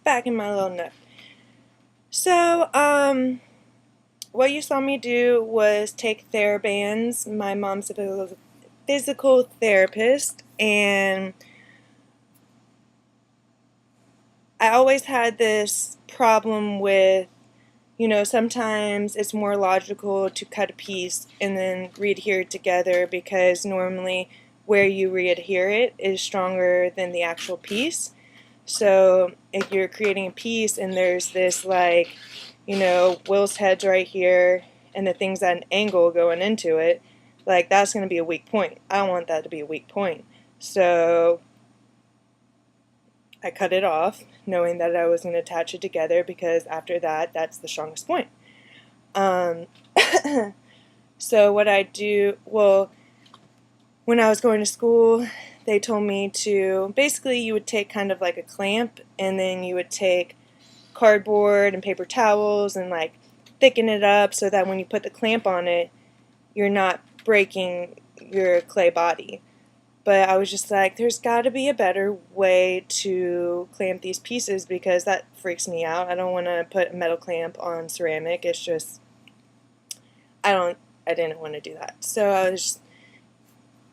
Back in my little nook. So, what you saw me do was take TheraBands. My mom's a physical therapist, and I always had this problem with, sometimes it's more logical to cut a piece and then readhere it together, because normally where you readhere it is stronger than the actual piece. So if you're creating a piece and there's this, Will's head's right here and the thing's at an angle going into it, that's going to be a weak point. I don't want that to be a weak point. So I cut it off, knowing that I was going to attach it together, because after that, that's the strongest point. So what I do, when I was going to school, they told me to, basically you would take kind of like a clamp, and then you would take cardboard and paper towels and thicken it up so that when you put the clamp on it, you're not breaking your clay body. But I was just like, there's got to be a better way to clamp these pieces, because that freaks me out. I don't want to put a metal clamp on ceramic. It's just, I didn't want to do that. So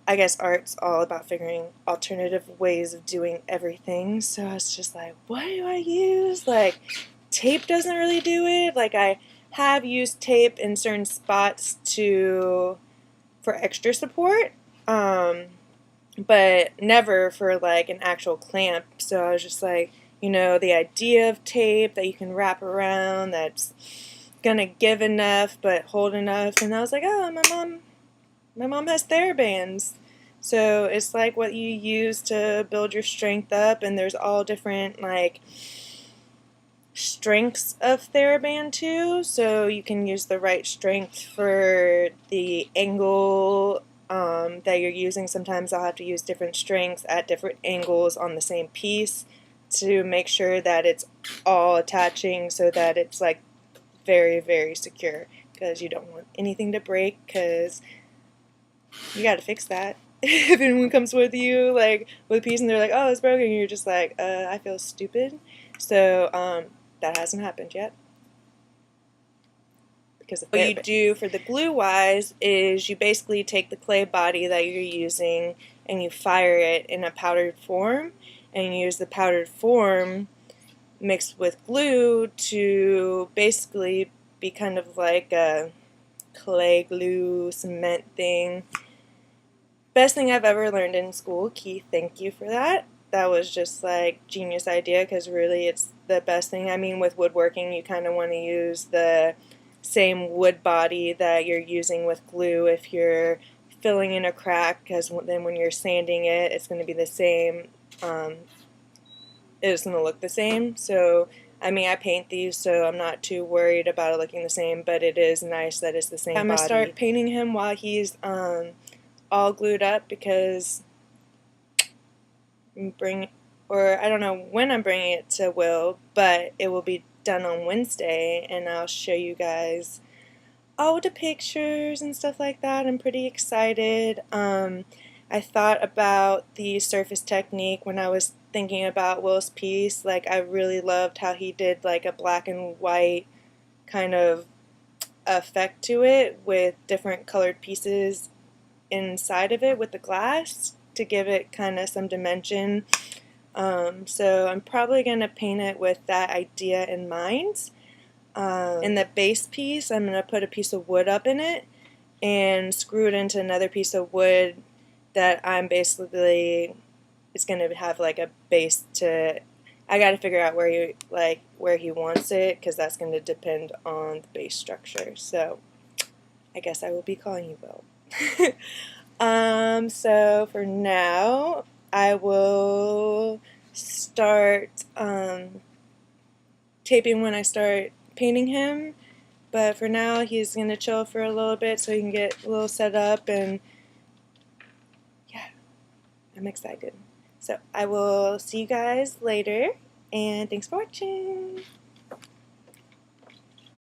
I guess art's all about figuring alternative ways of doing everything. So I was just like, what do I use? Tape doesn't really do it. I have used tape in certain spots for extra support, but never for an actual clamp. So I was just like, the idea of tape that you can wrap around that's gonna give enough but hold enough. And I was like, oh, my mom has TheraBands. So it's what you use to build your strength up, and there's all different strengths of TheraBand too. So you can use the right strength for the angle that you're using. Sometimes I'll have to use different strengths at different angles on the same piece to make sure that it's all attaching so that it's very, very secure, because you don't want anything to break, because you got to fix that. If anyone comes with you with a piece and they're like, oh, it's broken, you're just like, I feel stupid. So that hasn't happened yet. Because what you do for the glue wise is you basically take the clay body that you're using and you fire it in a powdered form, and you use the powdered form mixed with glue to basically be kind of like a clay glue cement thing. Best thing I've ever learned in school. Keith, thank you for that. That was just like genius idea, because really it's the best thing. I mean, with woodworking you kind of want to use the same wood body that you're using with glue if you're filling in a crack, because then when you're sanding it, it's going to be the same. It's going to look the same. So I mean, I paint these, so I'm not too worried about it looking the same, but it is nice that it's the same body. I'm going to start painting him while he's all glued up, because I don't know when I'm bringing it to Will, but it will be done on Wednesday, and I'll show you guys all the pictures and stuff like that. I'm pretty excited. I thought about the surface technique when I was thinking about Will's piece. Like, I really loved how he did like a black and white kind of effect to it with different colored pieces inside of it with the glass to give it kind of some dimension. So I'm probably going to paint it with that idea in mind. In the base piece, I'm going to put a piece of wood up in it and screw it into another piece of wood that I'm basically, it's going to have like a base to, I got to figure out where he wants it, because that's going to depend on the base structure. So I guess I will be calling you Will. So for now, I will start taping when I start painting him, but for now he's going to chill for a little bit so he can get a little set up, and yeah, I'm excited. So I will see you guys later, and thanks for watching.